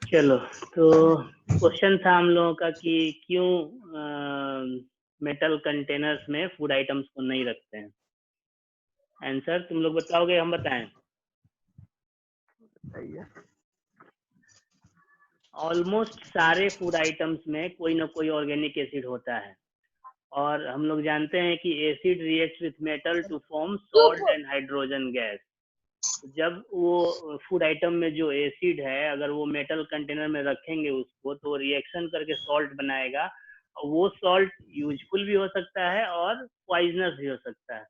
चलो, तो क्वेश्चन था हम लोगों का कि क्यों मेटल कंटेनर्स में फूड आइटम्स को नहीं रखते हैं। आंसर तुम लोग बताओगे, हम बताएं? ऑलमोस्ट सारे फूड आइटम्स में कोई ना कोई ऑर्गेनिक एसिड होता है, और हम लोग जानते हैं कि acid reacts with metal to form salt and hydrogen gas. जब वो फूड आइटम में जो एसिड है, अगर वो मेटल कंटेनर में रखेंगे उसको, तो रिएक्शन करके सॉल्ट बनाएगा, और वो सॉल्ट यूजफुल भी हो सकता है और पॉइजनस भी हो सकता है।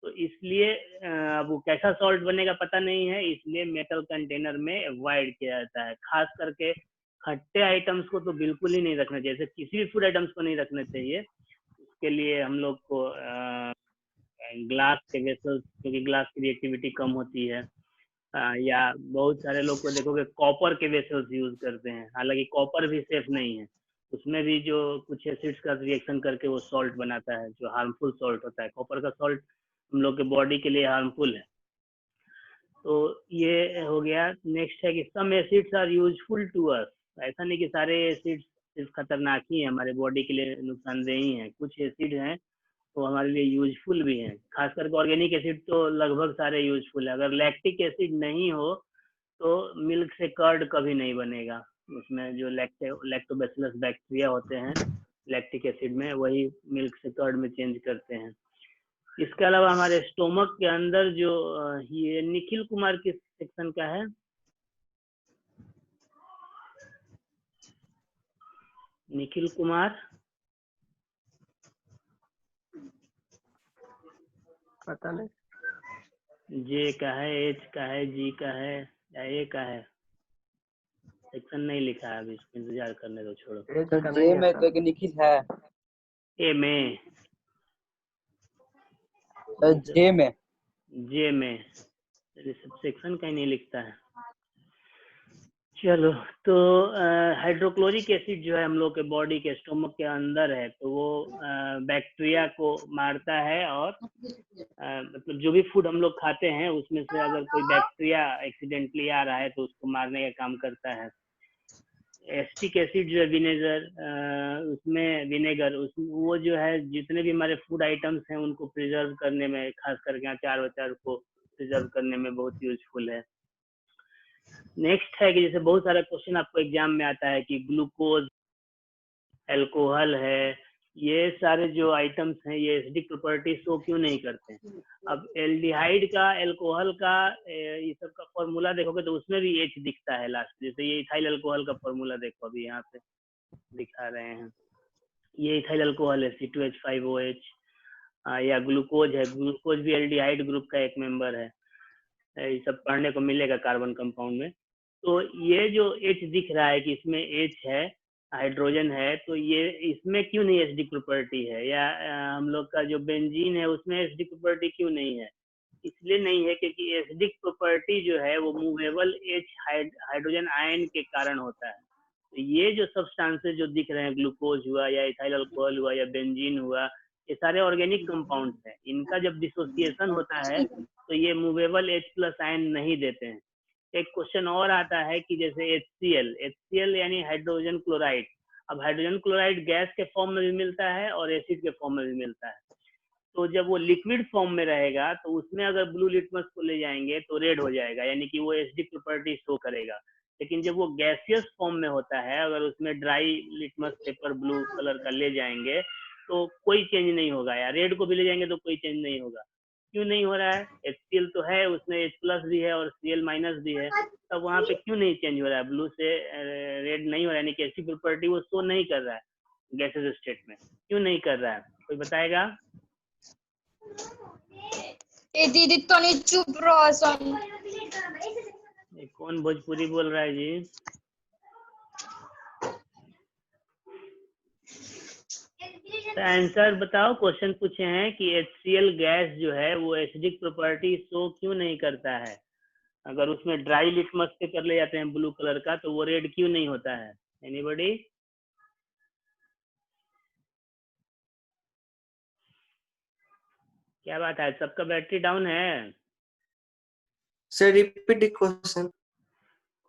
तो इसलिए अब वो कैसा सॉल्ट बनेगा पता नहीं है, इसलिए मेटल कंटेनर में अवॉइड किया जाता है। खास करके खट्टे आइटम्स को तो बिल्कुल ही नहीं रखना चाहिए, जैसे किसी भी फूड आइटम्स को नहीं रखना चाहिए। उसके लिए हम लोग को ग्लास के वेसल्स, क्योंकि ग्लास की रिएक्टिविटी कम होती है, या बहुत सारे लोग को देखोगे कॉपर के वेसल्स यूज करते हैं, हालांकि कॉपर भी सेफ नहीं है। उसमें भी जो कुछ एसिड्स का रिएक्शन करके वो सॉल्ट बनाता है, जो हार्मफुल सॉल्ट होता है। कॉपर का सॉल्ट हम लोग के बॉडी के लिए हार्मफुल है। तो ये हो गया। नेक्स्ट है कि some acids are useful to us. ऐसा नहीं कि सारे एसिड्स सिर्फ खतरनाक ही है, हमारे बॉडी के लिए नुकसानदेह ही है। कुछ एसिड हैं तो हमारे लिए यूजफुल भी हैं। खास करके ऑर्गेनिक एसिड तो लगभग सारे यूजफुल है। अगर लैक्टिक एसिड नहीं हो तो मिल्क से कर्ड कभी नहीं बनेगा। उसमें जो लैक्टोबैसिलस बैक्टीरिया होते हैं लैक्टिक एसिड में, वही मिल्क से कर्ड में चेंज करते हैं। इसके अलावा हमारे स्टोमक के अंदर जो ये निखिल कुमार किस सेक्शन का है? निखिल कुमार पता नहीं। जे का है, एच का है, जी का है, या ए का है? सेक्शन नहीं लिखा है अभी, इंतजार करने दो, छोड़ो। तो जे में तो निखिल है। ए में, जे में, जे में सब सेक्शन कहीं नहीं लिखता है। चलो, तो हाइड्रोक्लोरिक एसिड जो है हम लोग के बॉडी के स्टोमक के अंदर है, तो वो बैक्टीरिया को मारता है, और मतलब जो भी फूड हम लोग खाते हैं उसमें से अगर कोई बैक्टीरिया एक्सीडेंटली आ रहा है तो उसको मारने का काम करता है। एसिटिक एसिड जो है विनेगर, वो जो है जितने भी हमारे फूड आइटम्स हैं उनको प्रिजर्व करने में, खास करके अचार वचार को प्रिजर्व करने में बहुत यूजफुल है। नेक्स्ट है कि जैसे बहुत सारा क्वेश्चन आपको एग्जाम में आता है कि ग्लूकोज, अल्कोहल है, ये सारे जो आइटम्स हैं ये एसिडिक प्रॉपर्टी शो क्यों नहीं करते हैं। अब एल्डिहाइड का, अल्कोहल का, ये सब का फॉर्मूला देखोगे तो उसमें भी एच दिखता है लास्ट। जैसे ये इथाइल अल्कोहल का फॉर्मूला देखो, अभी यहाँ पे दिखा रहे हैं, ये इथाइल अल्कोहल है C2H5OH। या ग्लूकोज है, ग्लूकोज भी एल्डिहाइड ग्रुप का एक मेंबर है। ये सब पढ़ने को मिलेगा कार्बन कंपाउंड में। तो ये जो H दिख रहा है कि इसमें H है, हाइड्रोजन है, तो ये इसमें क्यों नहीं एसिडिक प्रॉपर्टी है? या हम लोग का जो बेंजीन है उसमें एसिडिक प्रॉपर्टी क्यों नहीं है? इसलिए नहीं है क्योंकि एसिडिक प्रॉपर्टी जो है वो मूवेबल H हाइड्रोजन आयन के कारण होता है। तो ये जो सब्सटेंसेस जो दिख रहे हैं, ग्लूकोज हुआ या इथाइल अल्कोहल हुआ या बेंजीन हुआ, ये सारे ऑर्गेनिक कंपाउंड्स हैं। इनका जब डिसोसिएशन होता है तो ये मूवेबल H+ आयन नहीं देते हैं। एक क्वेश्चन और आता है कि जैसे HCl यानी हाइड्रोजन क्लोराइड। अब हाइड्रोजन क्लोराइड गैस के फॉर्म में भी मिलता है और एसिड के फॉर्म में भी मिलता है। तो जब वो लिक्विड फॉर्म में रहेगा तो उसमें अगर ब्लू लिटमस को ले जाएंगे तो रेड हो जाएगा, यानी कि वो एसिडिक प्रॉपर्टी शो करेगा। लेकिन जब वो गैसियस फॉर्म में होता है, अगर उसमें dry litmus paper blue colour का ले जाएंगे तो कोई चेंज नहीं होगा, या रेड को भी ले जाएंगे तो कोई चेंज नहीं होगा। क्यों नहीं हो रहा है? HCl तो है, उसमें H+ भी है और Cl- भी है, तब वहां पे क्यों नहीं चेंज हो रहा है? ब्लू से रेड नहीं हो रहा है, यानी कि एसिडिक प्रॉपर्टी वो शो नहीं कर रहा है गैसेस स्टेट में। क्यों नहीं कर रहा है, कोई बताएगा? ए दीदी तो नहीं चुप रहो सन। कौन भोजपुरी बोल रहा है जी? तो आंसर बताओ। क्वेश्चन पूछे हैं कि HCl गैस जो है वो एसिडिक प्रॉपर्टी शो क्यों नहीं करता है? अगर उसमें ड्राई लिटमस पेपर ले जाते हैं ब्लू कलर का तो वो रेड क्यों नहीं होता है? एनीबॉडी? क्या बात है, सबका बैटरी डाउन है? Sir repeat the question.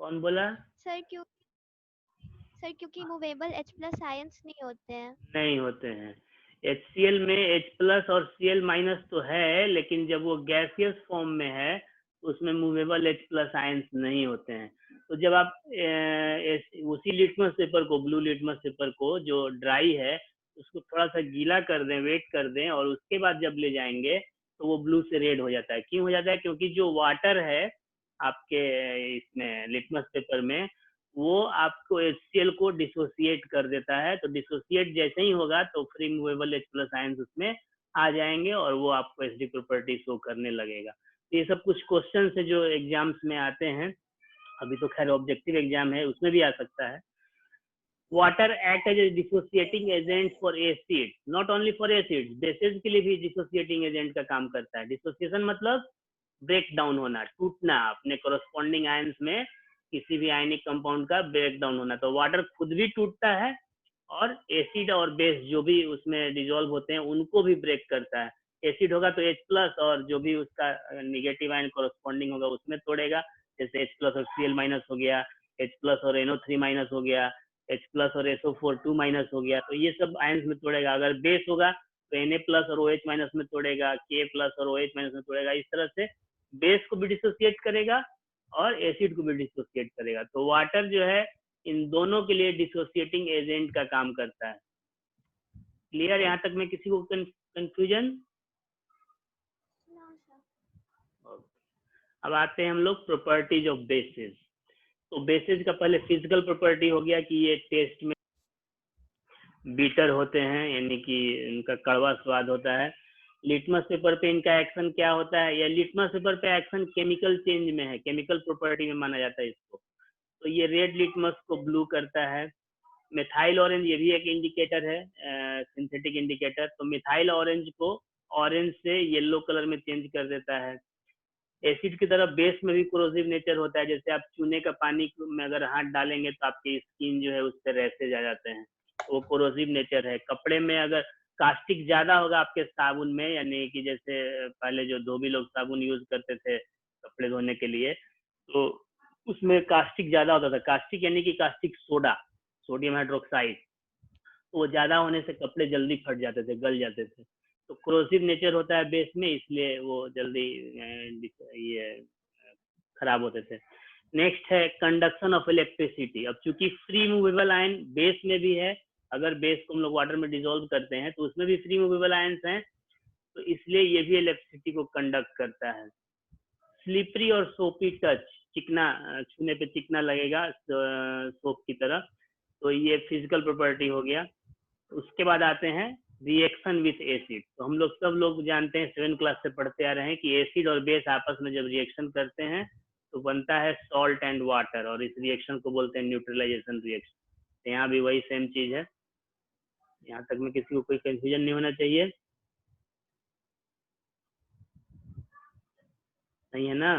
कौन बोला? सर क्यों सर क्योंकि मूवेबल H+ आयंस नहीं होते हैं। नहीं होते हैं। HCl में H+ और Cl- तो है, लेकिन जब वो गैसियस फॉर्म में है उसमें मूवेबल H+ आयंस नहीं होते हैं। तो जब आप उसी लिटमस पेपर को, ब्लू लिटमस पेपर को जो ड्राई है उसको थोड़ा सा गीला कर दें, वेट कर दें, और उसके बाद जब ले जाएंगे तो वो ब्लू से रेड हो जाता है। क्यों हो जाता है? क्योंकि जो वाटर है आपके इसमें लिटमस पेपर में, वो आपको HCl को डिसोसिएट कर देता है। तो डिसोसिएट जैसे ही होगा तो फ्री मूवेबल H+ आयंस उसमें आ जाएंगे और वो आपको एसिडिक प्रॉपर्टी शो करने लगेगा। तो ये सब कुछ क्वेश्चन है जो एग्जाम्स में आते हैं। अभी तो खैर ऑब्जेक्टिव एग्जाम है, उसमें भी आ सकता है। Water act as a dissociating agent for acid, not only for acid, bases के लिए भी डिसोसिएटिंग एजेंट का काम करता है। डिसोसिएशन मतलब ब्रेक डाउन होना, टूटना, अपने कोरोस्पोंडिंग आयंस में किसी भी आयनिक कंपाउंड का ब्रेक डाउन होना। तो वाटर खुद भी टूटता है और एसिड और बेस जो भी उसमें डिजोल्व होते हैं उनको भी ब्रेक करता है। एसिड होगा तो H+ और जो भी उसका निगेटिव आयन कोरोस्पोंडिंग होगा उसमें तोड़ेगा, जैसे H+ और Cl- हो गया, H+ और NO3- हो गया, H+ और SO4 2- हो गया। तो ये सब आयंस में तोड़ेगा। अगर बेस होगा तो Na+ और OH- में तोड़ेगा, K+ और OH- में तोड़ेगा। इस तरह से बेस को भी डिसोसिएट करेगा और एसिड को भी डिसोसिएट करेगा। तो वाटर जो है इन दोनों के लिए डिसोसिएटिंग एजेंट का काम करता है। क्लियर? यहाँ तक में किसी को कंफ्यूजन? अब आते हैं हम लोग प्रॉपर्टीज ऑफ बेसिस। तो बेसिस का पहले फिजिकल प्रॉपर्टी हो गया कि ये टेस्ट में बीटर होते हैं, यानी कि इनका कड़वा स्वाद होता है। लिटमस पेपर पे इनका एक्शन क्या होता है? या लिटमस पेपर पे एक्शन केमिकल चेंज में है, केमिकल प्रॉपर्टी में माना जाता है इसको। तो ये रेड लिटमस को ब्लू करता है। मिथाइल ऑरेंज ये भी एक इंडिकेटर है, सिंथेटिक इंडिकेटर। तो मिथाइल ऑरेंज को ऑरेंज से येलो कलर में चेंज कर देता है। एसिड की तरफ बेस में भी कोरोसिव नेचर होता है, जैसे आप चूने का पानी में अगर हाथ डालेंगे तो आपकी स्किन जो है उस पर रैशेज आ जाते हैं, वो कोरोसिव नेचर है। कपड़े में अगर कास्टिक ज्यादा होगा आपके साबुन में, यानी कि जैसे पहले जो धोबी लोग साबुन यूज करते थे कपड़े धोने के लिए, तो उसमें कास्टिक ज्यादा होता था। कास्टिक यानी कि कास्टिक सोडा, सोडियम हाइड्रोक्साइड, तो वो ज्यादा होने से कपड़े जल्दी फट जाते थे, गल जाते थे। तो कोरोसिव नेचर होता है बेस में, इसलिए वो जल्दी ये खराब होते थे। नेक्स्ट है कंडक्शन ऑफ इलेक्ट्रिसिटी। अब चूंकि फ्री मूवेबल आयन बेस में भी है, अगर बेस को हम लोग वाटर में डिसॉल्व करते हैं तो उसमें भी फ्री मूवेबल आयंस हैं, तो इसलिए ये भी इलेक्ट्रिसिटी को कंडक्ट करता है। स्लिपरी और सोपी टच, चिकना, छूने पे चिकना लगेगा सोप की तरह, तो ये फिजिकल प्रॉपर्टी हो गया। उसके बाद आते हैं रिएक्शन विथ एसिड। तो हम लोग सब लोग जानते हैं, 7th क्लास से पढ़ते आ रहे हैं कि एसिड और बेस आपस में जब रिएक्शन करते हैं तो बनता है सॉल्ट एंड वाटर, और इस रिएक्शन को बोलते हैं न्यूट्रलाइजेशन रिएक्शन। तो यहाँ भी वही सेम चीज है। यहाँ तक में किसी को कोई कंफ्यूजन नहीं होना चाहिए, नहीं है ना?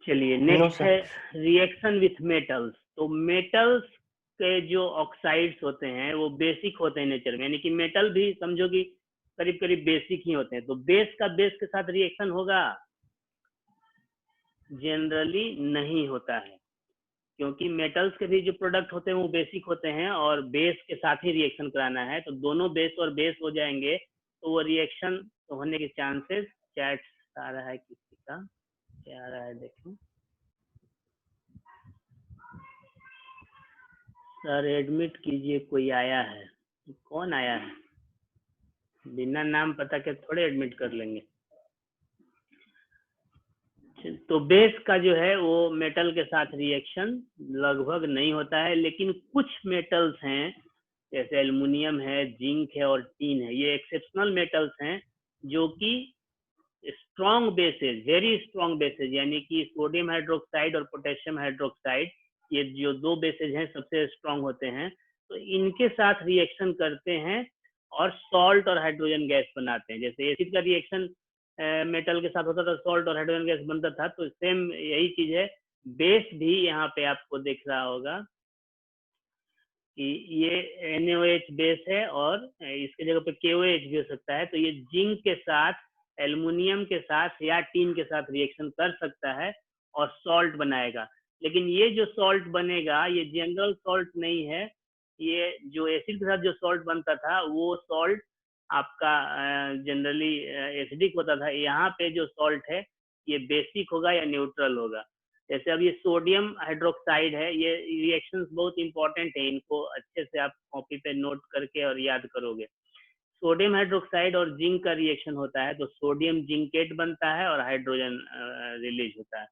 चलिए नेक्स्ट है रिएक्शन विथ मेटल्स। तो मेटल्स के जो ऑक्साइड्स होते हैं वो बेसिक होते हैं नेचर में, यानी कि मेटल भी समझो कि करीब करीब बेसिक ही होते हैं। तो बेस का बेस के साथ रिएक्शन होगा? जनरली नहीं होता है, क्योंकि मेटल्स के भी जो प्रोडक्ट होते हैं वो बेसिक होते हैं और बेस के साथ ही रिएक्शन कराना है। तो दोनों बेस और बेस हो जाएंगे तो वो रिएक्शन होने के चांसेस। चैट आ रहा है किसी का, क्या आ रहा है देखें। सर एडमिट कीजिए, कोई आया है। कौन आया है? बिना नाम पता के थोड़े एडमिट कर लेंगे। तो बेस का जो है वो मेटल के साथ रिएक्शन लगभग नहीं होता है, लेकिन कुछ मेटल्स हैं जैसे एल्युमिनियम है, जिंक है और टीन है, ये एक्सेप्शनल मेटल्स हैं जो कि strong bases, very strong bases, यानी कि सोडियम हाइड्रोक्साइड और पोटेशियम हाइड्रोक्साइड, ये जो दो बेसेज हैं सबसे स्ट्रॉन्ग होते हैं। तो इनके साथ रिएक्शन करते हैं और सॉल्ट और हाइड्रोजन गैस बनाते हैं। जैसे एसिड का रिएक्शन मेटल के साथ होता था, सॉल्ट और हाइड्रोजन गैस बनता था, तो सेम यही चीज है। बेस भी यहाँ पे आपको दिख रहा होगा कि ये NaOH बेस है और इसके जगह पे KOH भी हो सकता है। तो ये जिंक के साथ, एल्युमिनियम के साथ या टीन के साथ रिएक्शन कर सकता है और सॉल्ट बनाएगा। लेकिन ये जो सॉल्ट बनेगा ये जनरल सॉल्ट नहीं है। ये जो एसिड के साथ जो सॉल्ट बनता था वो सॉल्ट आपका जनरली एसिडिक होता था। यहाँ पे जो सॉल्ट है ये बेसिक होगा या न्यूट्रल होगा। जैसे अब ये सोडियम हाइड्रोक्साइड है, ये रिएक्शंस बहुत इंपॉर्टेंट है, इनको अच्छे से आप कॉपी पे नोट करके और याद करोगे। सोडियम हाइड्रोक्साइड और जिंक का रिएक्शन होता है तो सोडियम जिंकेट बनता है और हाइड्रोजन रिलीज होता है।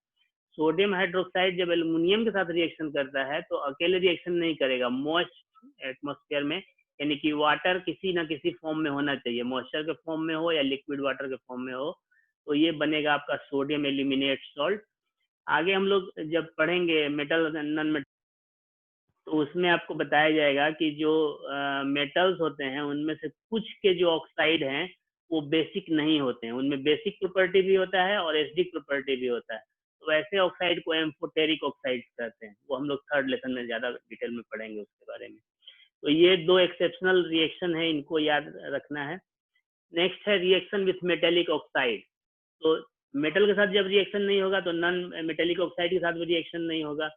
सोडियम हाइड्रोक्साइड जब एल्युमिनियम के साथ रिएक्शन करता है तो अकेले रिएक्शन नहीं करेगा, मॉइस्ट एटमॉस्फेयर में, यानी कि वाटर किसी ना किसी फॉर्म में होना चाहिए, मॉइस्चर के फॉर्म में हो या लिक्विड वाटर के फॉर्म में हो, तो ये बनेगा आपका सोडियम एल्यूमिनेट सॉल्ट। आगे हम लोग जब पढ़ेंगे मेटल नॉन मेटल तो उसमें आपको बताया जाएगा कि जो मेटल्स होते हैं उनमें से कुछ के जो ऑक्साइड हैं वो बेसिक नहीं होते हैं, उनमें बेसिक प्रॉपर्टी भी होता है और एसिडिक प्रॉपर्टी भी होता है। तो वैसे ऑक्साइड को एम्फोटेरिक ऑक्साइड कहते हैं, वो हम लोग थर्ड लेसन में ज्यादा डिटेल में पढ़ेंगे उसके बारे में। तो ये दो एक्सेप्शनल रिएक्शन है, इनको याद रखना है। नेक्स्ट है रिएक्शन विथ मेटेलिक ऑक्साइड। तो मेटल के साथ जब रिएक्शन नहीं होगा तो नॉन मेटेलिक ऑक्साइड के साथ भी रिएक्शन नहीं होगा,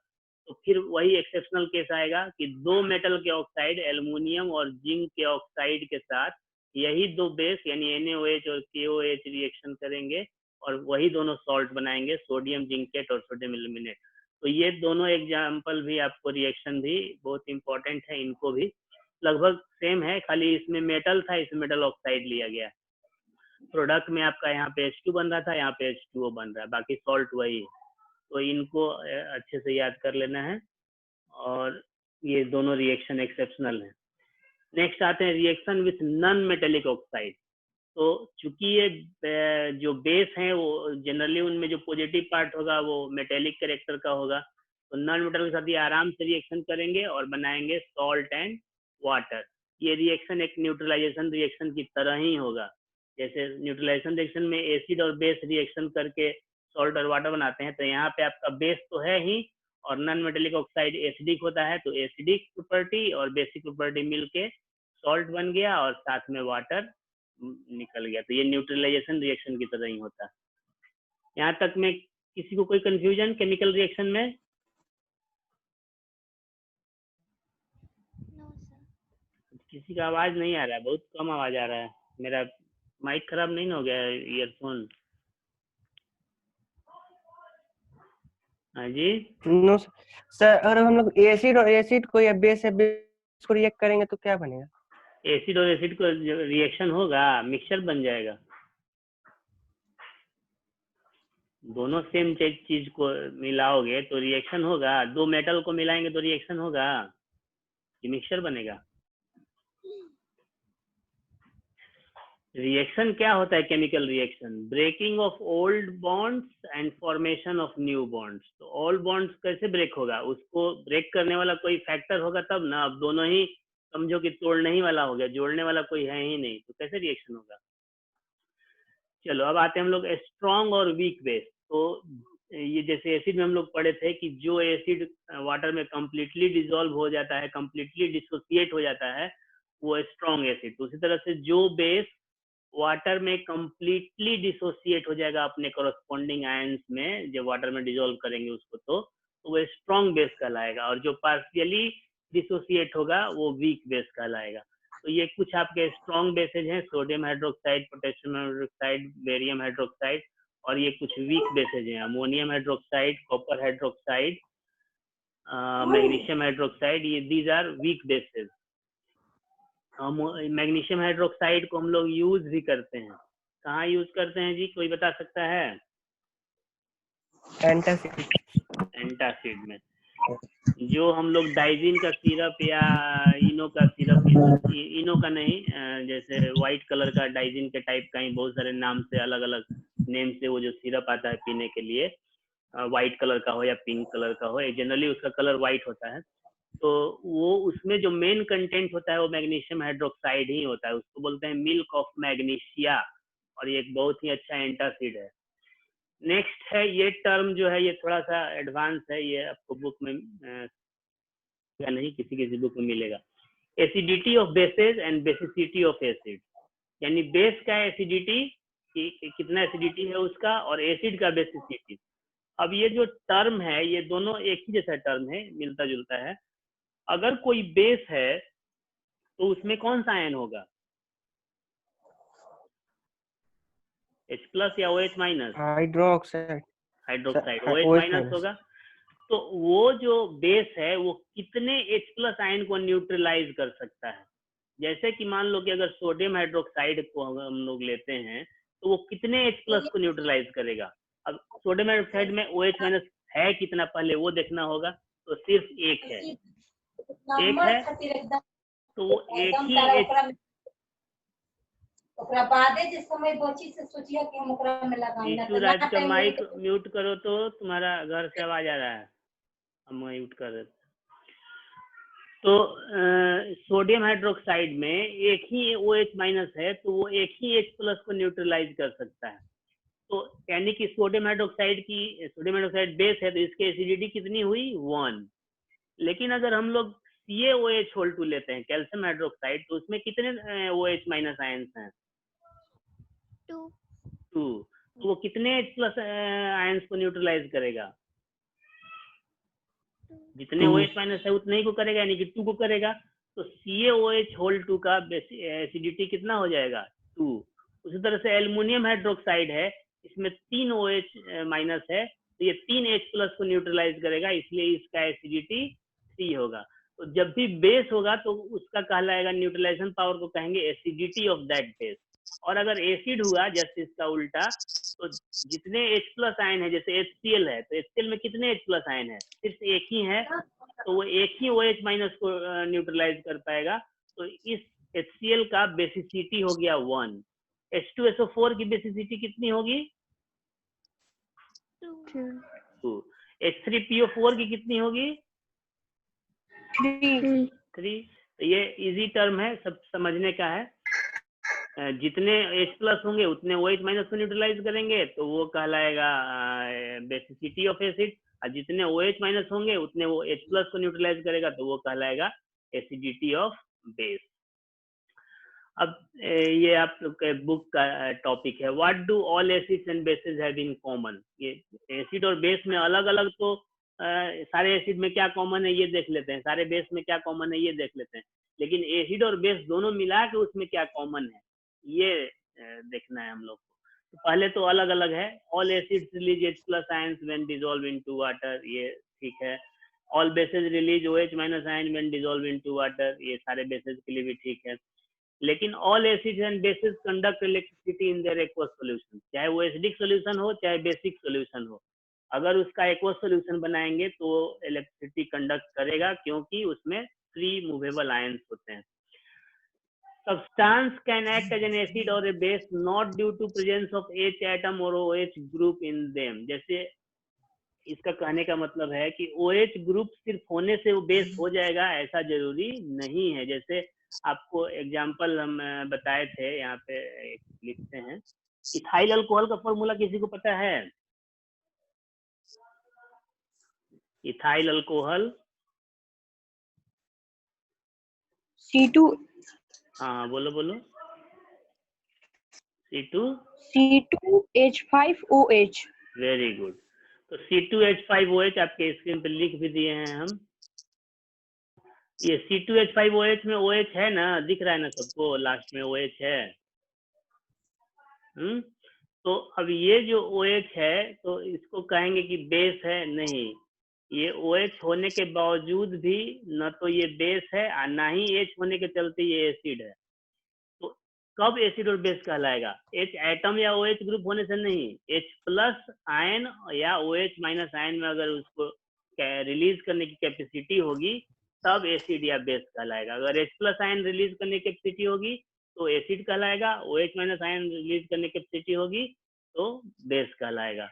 तो फिर वही एक्सेप्शनल केस आएगा कि दो मेटल के ऑक्साइड एल्युमिनियम और जिंक के ऑक्साइड के साथ यही दो बेस यानी NaOH और KOH रिएक्शन करेंगे और वही दोनों सॉल्ट बनाएंगे, सोडियम जिंकेट और सोडियम एल्यूमिनेट। तो ये दोनों एग्जाम्पल भी आपको रिएक्शन भी बहुत इंपॉर्टेंट है, इनको भी लगभग सेम है, खाली इसमें मेटल था, इसमें मेटल ऑक्साइड लिया गया। प्रोडक्ट में आपका यहाँ पे H2 बन रहा था, यहाँ पे H2O बन रहा है, बाकी सॉल्ट वही है। तो इनको अच्छे से याद कर लेना है और ये दोनों रिएक्शन एक्सेप्शनल है। नेक्स्ट आते हैं reaction with non metallic oxide. तो चूंकि ये जो बेस हैं वो जनरली उनमें जो पॉजिटिव पार्ट होगा वो मेटेलिक कैरेक्टर का होगा, तो नॉन मेटल के साथ ये आराम से रिएक्शन करेंगे और बनाएंगे सॉल्ट एंड वाटर। ये रिएक्शन एक न्यूट्रलाइजेशन रिएक्शन की तरह ही होगा। जैसे न्यूट्रलाइजेशन रिएक्शन में एसिड और बेस रिएक्शन करके सॉल्ट और वाटर बनाते हैं, तो यहाँ पे आपका बेस तो है ही और नॉन मेटेलिक ऑक्साइड एसिडिक होता है, तो एसिडिक प्रॉपर्टी और बेसिक प्रॉपर्टी मिलके सॉल्ट बन गया और साथ में वाटर निकल गया। तो ये न्यूट्रलाइजेशन रिएक्शन की तरह ही होता है। यहाँ तक में किसी को कोई कंफ्यूजन केमिकल रिएक्शन में? No sir. किसी का आवाज नहीं आ रहा है, बहुत कम आवाज आ रहा है। मेरा माइक खराब नहीं हो गया, ईयरफोन? हाँ जी। नो सर, अगर हम लोग एसिड और एसिड को या बेस है बेस को रिएक्ट करेंगे तो क्या बनेगा? एसिड और एसिड को रिएक्शन होगा, मिक्सचर बन जाएगा। दोनों सेम चीज को मिलाओगे तो रिएक्शन होगा, दो मेटल को मिलाएंगे तो रिएक्शन होगा, ये मिक्सचर बनेगा। रिएक्शन क्या होता है? Chemical reaction breaking of old bonds and formation of new bonds. तो ओल्ड बॉन्ड्स कैसे ब्रेक होगा? उसको ब्रेक करने वाला कोई फैक्टर होगा तब ना। अब दोनों ही समझो कि तोड़ने ही वाला हो गया, जोड़ने वाला कोई है ही नहीं, तो कैसे रिएक्शन होगा? चलो अब आते हैं हम लोग स्ट्रॉन्ग और वीक बेस। तो ये जैसे एसिड में हम लोग पढ़े थे कि जो एसिड वाटर में कंप्लीटली डिसॉल्व हो जाता है, कंप्लीटली डिसोसिएट हो जाता है, वो स्ट्रॉन्ग एसिड। तो उसी तरह से जो बेस वाटर में कंप्लीटली डिसोसिएट हो जाएगा अपने कॉरस्पॉन्डिंग आयंस में, जब वाटर में डिसॉल्व करेंगे उसको तो वो स्ट्रॉन्ग बेस कहलाएगा, और जो पार्शियली डिसोसिएट होगा वो वीक बेस कहलाएगा। तो ये कुछ आपके स्ट्रॉन्ग बेसेज हैं, sodium hydroxide, potassium hydroxide, barium hydroxide, और ये कुछ वीक बेसेज हैं, ammonium hydroxide, copper hydroxide, magnesium hydroxide, ये these are weak bases. Magnesium hydroxide को हम लोग यूज भी करते हैं। कहाँ यूज करते हैं जी, कोई बता सकता है? एंटासिड में। जो हम लोग डाइजिन का सिरप या इनो का सिरप, इनो का नहीं, जैसे व्हाइट कलर का डाइजिन के टाइप का ही बहुत सारे नाम से, अलग अलग नेम से वो जो सिरप आता है पीने के लिए, व्हाइट कलर का हो या पिंक कलर का हो, जनरली उसका कलर व्हाइट होता है, तो वो उसमें जो मेन कंटेंट होता है वो मैग्नीशियम हाइड्रोक्साइड ही होता है। उसको बोलते हैं मिल्क ऑफ मैग्नीशिया, और ये एक बहुत ही अच्छा एंटासिड है। नेक्स्ट है, ये टर्म जो है ये थोड़ा सा एडवांस है, ये आपको बुक में या नहीं किसी किसी बुक में मिलेगा। Acidity of bases and basicity of acid, यानी बेस का एसिडिटी कितना एसिडिटी है उसका, और एसिड का बेसिसिटी। अब ये जो टर्म है ये दोनों एक ही जैसा टर्म है, मिलता जुलता है। अगर कोई बेस है तो उसमें कौन सा आयन होगा, H प्लस या OH minus? Hydroxide hydroxide, OH OH minus minus. होगा। तो वो जो बेस है वो कितने H प्लस आयन को न्यूट्रलाइज कर सकता है? जैसे कि मान लो कि अगर सोडियम हाइड्रोक्साइड को हम लोग लेते हैं तो वो कितने H प्लस को न्यूट्रलाइज करेगा? अब सोडियम हाइड्रोक्साइड में OH माइनस है कितना, पहले वो देखना होगा। तो सिर्फ एक है, एक है, तो वो एक ही राज का माइक म्यूट करो, तो तुम्हारा घर से आवाज आ रहा है, हम म्यूट कर देते। तो सोडियम हाइड्रोक्साइड में एक ही OH माइनस है, तो वो एक ही H प्लस को न्यूट्रलाइज कर सकता है। तो यानी कि सोडियम हाइड्रोक्साइड बेस है, तो इसकी एसिडिटी कितनी हुई, 1। लेकिन अगर हम लोग CaOH लेते हैं, कैल्शियम हाइड्रोक्साइड, तो उसमें कितने OH माइनस आयंस हैं, 2। तो वो कितने H प्लस आयंस को न्यूट्रलाइज करेगा, जितने OH माइनस है उतने ही को करेगा, यानी कि 2 को करेगा। तो CaOH का एसिडिटी कितना हो जाएगा, 2। उसी तरह से एल्युमिनियम हाइड्रोक्साइड है, इसमें 3 OH माइनस है, तो ये 3 H प्लस को न्यूट्रलाइज करेगा, इसलिए इसका एसिडिटी 3 होगा। तो जब भी बेस होगा तो उसका कहलाएगा, न्यूट्रलाइजेशन पावर को कहेंगे एसिडिटी ऑफ दैट बेस। और अगर एसिड हुआ जैसे इसका उल्टा, तो जितने H प्लस आयन है, जैसे HCl है, तो HCl में कितने H प्लस आयन है, सिर्फ एक ही है, तो वो एक ही OH माइनस को न्यूट्रलाइज कर पाएगा। तो इस HCl का बेसिसिटी हो गया 1। H2SO4 की बेसिसिटी कितनी होगी, 2। H3PO4 की कितनी होगी, 3। तो ये इजी टर्म है, सब समझने का है। जितने H प्लस होंगे उतने OH माइनस को न्यूट्रलाइज करेंगे, तो वो कहलाएगा बेसिसिटी ऑफ एसिड, और जितने OH माइनस होंगे उतने वो H प्लस को न्यूट्रलाइज करेगा, तो वो कहलाएगा एसिडिटी ऑफ बेस। अब ये आप के बुक का टॉपिक है, what do all acids and bases have in common. ये एसिड और बेस में अलग अलग, तो सारे एसिड में क्या कॉमन है ये देख लेते हैं, सारे बेस में क्या कॉमन है ये देख लेते हैं, लेकिन एसिड और बेस दोनों मिला के उसमें क्या कॉमन है ये देखना है हम लोग को। तो पहले तो अलग अलग है, all acids release H plus ions when dissolve into water, ये ठीक है। All bases release OH minus ion when dissolve into water, ये सारे बेसेस के लिए भी ठीक है। लेकिन all acids and bases conduct electricity in their aqueous solution, चाहे वो एसिडिक सॉल्यूशन हो चाहे बेसिक सॉल्यूशन हो, अगर उसका एक्वस सॉल्यूशन बनाएंगे तो इलेक्ट्रिसिटी कंडक्ट करेगा, क्योंकि उसमें फ्री मूवेबल आयंस होते हैं। Substance can act as an acid or a base not due to presence of H atom or OH group in them। जैसे इसका कहने का मतलब है कि OH ग्रुप सिर्फ होने से वो बेस हो जाएगा, ऐसा जरूरी नहीं है। जैसे आपको एग्जांपल हम बताए थे, यहाँ पे लिखते हैं, इथाइल अल्कोहल का फॉर्मूला किसी को पता है, इथाइल अल्कोहल C2 हाँ बोलो बोलो, C2H5OH। Very good. तो C2H5OH आपके स्क्रीन पे लिख भी दिए हैं हम। ये C2H5OH में OH है ना, दिख रहा है ना सबको, लास्ट में OH है। तो अब ये जो OH है तो इसको कहेंगे कि बेस है, नहीं, ये OH होने के बावजूद भी न तो ये बेस है और ना ही H होने के चलते ये एसिड है। तो कब एसिड और बेस कहलाएगा, H एटम या OH ग्रुप होने से नहीं, H प्लस आयन या OH माइनस आयन में अगर उसको रिलीज करने की कैपेसिटी होगी तब एसिड या बेस कहलाएगा। अगर H प्लस आयन रिलीज करने की कैपेसिटी होगी तो एसिड कहलाएगा, OH माइनस आयन रिलीज करने की कैपेसिटी होगी तो बेस कहलाएगा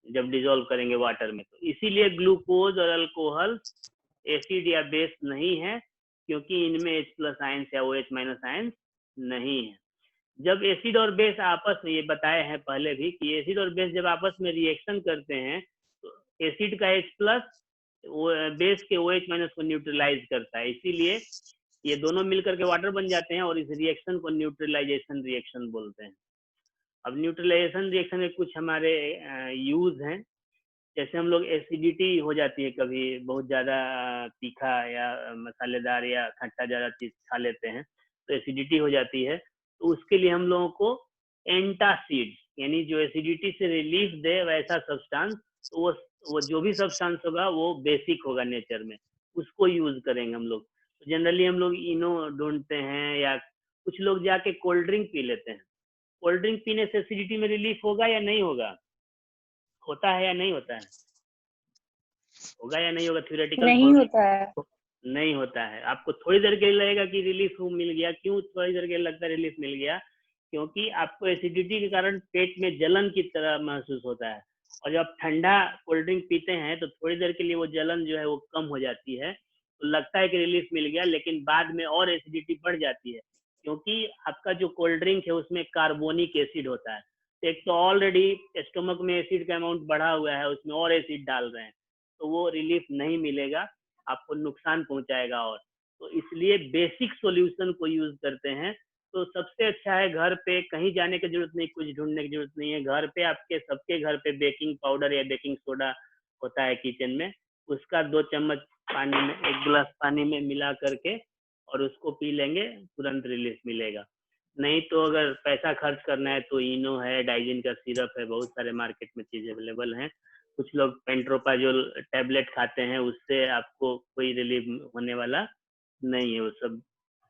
जब डिसॉल्व करेंगे वाटर में। तो इसीलिए ग्लूकोज और अल्कोहल एसिड या बेस नहीं है, क्योंकि इनमें H प्लस आयंस या OH माइनस आयंस नहीं है। जब एसिड और बेस आपस में, ये बताए हैं पहले भी कि एसिड और बेस जब आपस में रिएक्शन करते हैं तो एसिड का H प्लस बेस के OH माइनस को न्यूट्रलाइज करता है, इसीलिए ये दोनों मिलकर के वाटर बन जाते हैं और इस रिएक्शन को न्यूट्रलाइजेशन रिएक्शन बोलते हैं। अब न्यूट्रलाइजेशन रिएक्शन में कुछ हमारे यूज हैं, जैसे हम लोग एसिडिटी हो जाती है कभी, बहुत ज्यादा तीखा या मसालेदार या खट्टा ज्यादा चीज खा लेते हैं तो एसिडिटी हो जाती है, तो उसके लिए हम लोगों को एंटासिड यानी जो एसिडिटी से रिलीफ दे वैसा सब्सटेंस, तो वो जो भी सब्सटेंस होगा वो बेसिक होगा नेचर में, उसको यूज करेंगे हम लोग। तो जनरली हम लोग इनो ढूंढते हैं या कुछ लोग जाके कोल्ड ड्रिंक पी लेते हैं। कोल्ड ड्रिंक पीने से एसिडिटी में रिलीफ होगा या नहीं होगा? होता है या नहीं होता है? होगा या नहीं होगा? थ्योरेटिकल नहीं होता है। नहीं होता है। आपको थोड़ी देर के लिए लगेगा कि रिलीफ मिल गया। क्यों थोड़ी देर के लिए लगता है रिलीफ मिल गया? क्योंकि आपको एसिडिटी के कारण पेट में जलन की तरह महसूस होता है, और जब आप ठंडा कोल्ड ड्रिंक पीते हैं तो थोड़ी देर के लिए वो जलन जो है वो कम हो जाती है, तो लगता है कि रिलीफ मिल गया, लेकिन बाद में और एसिडिटी बढ़ जाती है, क्योंकि आपका जो कोल्ड ड्रिंक है उसमें कार्बोनिक एसिड होता है। तो एक तो ऑलरेडी स्टोमक में एसिड का अमाउंट बढ़ा हुआ है, उसमें और एसिड डाल रहे हैं, तो वो रिलीफ नहीं मिलेगा, आपको नुकसान पहुंचाएगा। और तो इसलिए बेसिक सॉल्यूशन को यूज करते हैं। तो सबसे अच्छा है घर पे, कहीं जाने की जरूरत नहीं, कुछ ढूंढने की जरूरत नहीं है। घर पे आपके सबके घर पे बेकिंग पाउडर या बेकिंग सोडा होता है किचन में, उसका 2 चम्मच पानी में, 1 गिलास पानी में मिला करके और उसको पी लेंगे, तुरंत रिलीफ मिलेगा। नहीं तो अगर पैसा खर्च करना है तो इनो है, डाइजिन का सिरप है, बहुत सारे मार्केट में चीज अवेलेबल हैं। कुछ लोग पेंट्रोपाजोल टैबलेट खाते हैं, उससे आपको कोई रिलीफ होने वाला नहीं है, वो सब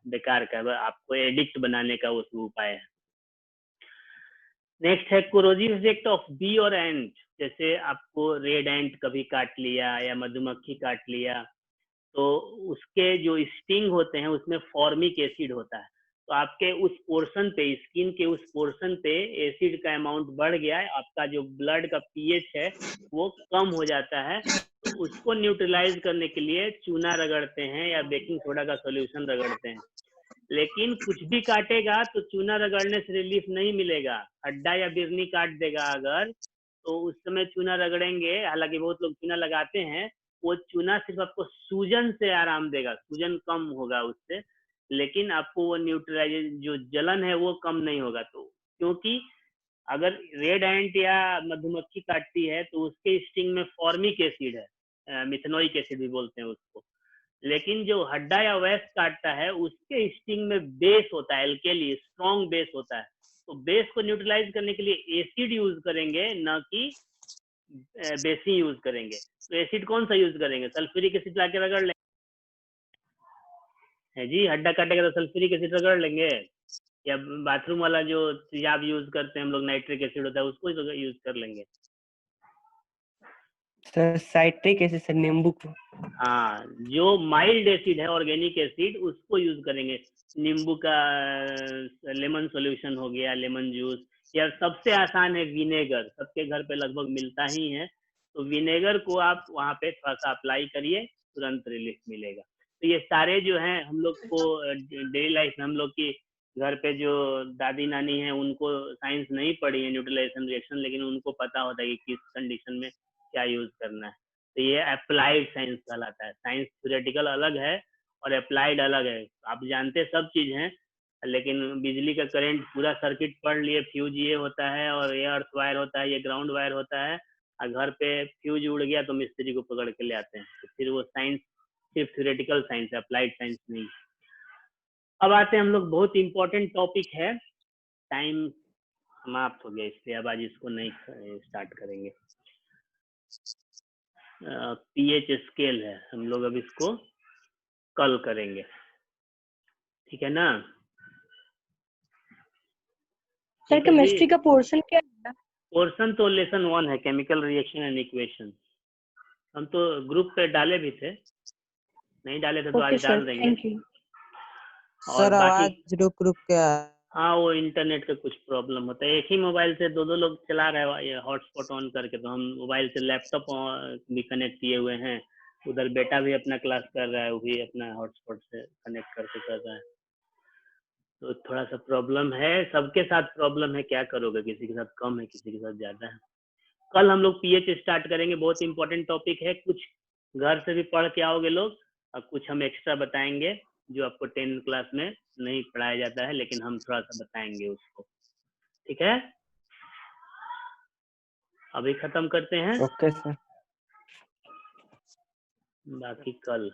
बेकार का है, आपको एडिक्ट बनाने का वो सब उपाय है। नेक्स्ट है कोरोजिव इफेक्ट ऑफ बी और एंट। जैसे आपको रेड एंट कभी काट लिया या मधुमक्खी काट लिया, तो उसके जो स्टिंग होते हैं उसमें फॉर्मिक एसिड होता है, तो आपके उस पोर्शन पे, स्किन के उस पोर्शन पे एसिड का अमाउंट बढ़ गया है, आपका जो ब्लड का पीएच है वो कम हो जाता है। तो उसको न्यूट्रलाइज करने के लिए चूना रगड़ते हैं या बेकिंग सोडा का सॉल्यूशन रगड़ते हैं। लेकिन कुछ भी काटेगा तो चूना रगड़ने से रिलीफ नहीं मिलेगा। हड्डा या बिरनी काट देगा अगर, तो उस समय चूना रगड़ेंगे, हालांकि बहुत लोग चूना लगाते हैं, वो चूना सिर्फ आपको सूजन से आराम देगा, सूजन कम होगा उससे, लेकिन आपको वो न्यूट्रलाइज जो जलन है वो कम नहीं होगा। तो क्योंकि अगर रेड एंट या मधुमक्खी काटती है तो उसके स्टिंग में फॉर्मिक एसिड है, मिथेनोइक एसिड भी बोलते हैं उसको, लेकिन जो हड्डा या वैक्स काटता है उसके स्टिंग में बेस होता है, एल्केली स्ट्रॉन्ग बेस होता है। तो बेस को न्यूट्रलाइज करने के लिए एसिड यूज करेंगे, न कि बेसिन यूज करेंगे। तो एसिड कौन सा यूज करेंगे? सल्फ्यूरिक एसिड लाके रगड़ लेंगे है जी, हड्डा काटेगा तो सल्फ्यूरिक एसिड रगड़ लेंगे, या बाथरूम वाला जो तेजाब यूज करते हैं हम लोग, नाइट्रिक एसिड होता है, उसको यूज कर लेंगे। सर साइट्रिक एसिड सर, नींबू को। हाँ, जो माइल्ड एसिड है ऑर्गेनिक एसिड उसको यूज करेंगे। नींबू का लेमन सॉल्यूशन हो गया, लेमन जूस, या सबसे आसान है विनेगर, सबके घर पे लगभग मिलता ही है, तो विनेगर को आप वहाँ पे थोड़ा सा अप्लाई करिए, तुरंत रिलीफ मिलेगा। तो ये सारे जो हैं हम लोग को डेली लाइफ में, हम लोग की घर पे जो दादी नानी है उनको साइंस नहीं पढ़ी है न्यूट्रलाइजेशन रिएक्शन, लेकिन उनको पता होता है कि किस कंडीशन में क्या यूज करना है। तो ये अप्लाइड साइंस कहलाता है। साइंस थ्योरेटिकल अलग है और अप्लाइड अलग है। आप जानते सब चीज हैं, लेकिन बिजली का करंट पूरा सर्किट पढ़ लिए, फ्यूज ये होता है और ये अर्थ वायर होता है, ये ग्राउंड वायर होता है, और घर पे फ्यूज उड़ गया तो मिस्त्री को पकड़ के ले आते हैं। तो फिर वो साइंस सिर्फ थ्योरेटिकल साइंस है, अप्लाइड साइंस नहीं। अब आते हैं हम लोग, बहुत इंपॉर्टेंट टॉपिक है, टाइम समाप्त हो गया इसलिए अब आज इसको नहीं स्टार्ट करेंगे। पीएच स्केल है, हम लोग अब इसको कल करेंगे, ठीक है ना? सर केमिस्ट्री का पोर्शन क्या है? पोर्शन तो लेसन 1 है, केमिकल रिएक्शन एंड इक्वेशन। हम तो ग्रुप पे डाले भी थे, नहीं डाले थे तो आज डाल देंगे। Thank you sir. आवाज रुक रुक के हाँ, वो इंटरनेट का कुछ प्रॉब्लम होता है, एक ही मोबाइल से दो लोग चला रहे हैं ये हॉटस्पॉट ऑन करके, तो हम मोबाइल से लैपटॉप भी कनेक्ट किए हुए हैं, उधर बेटा भी अपना क्लास कर रहा है, वो भी अपना हॉटस्पॉट से कनेक्ट करके कर रहा है, तो थोड़ा सा प्रॉब्लम है, सबके साथ प्रॉब्लम है, क्या करोगे, किसी के साथ कम है, किसी के साथ ज्यादा है। कल हम लोग पीएच स्टार्ट करेंगे, बहुत इंपॉर्टेंट टॉपिक है, कुछ घर से भी पढ़ के आओगे लोग, और कुछ हम एक्स्ट्रा बताएंगे जो आपको 10th क्लास में नहीं पढ़ाया जाता है, लेकिन हम थोड़ा सा बताएंगे उसको, ठीक है? अभी खत्म करते हैं। Okay sir. बाकी कल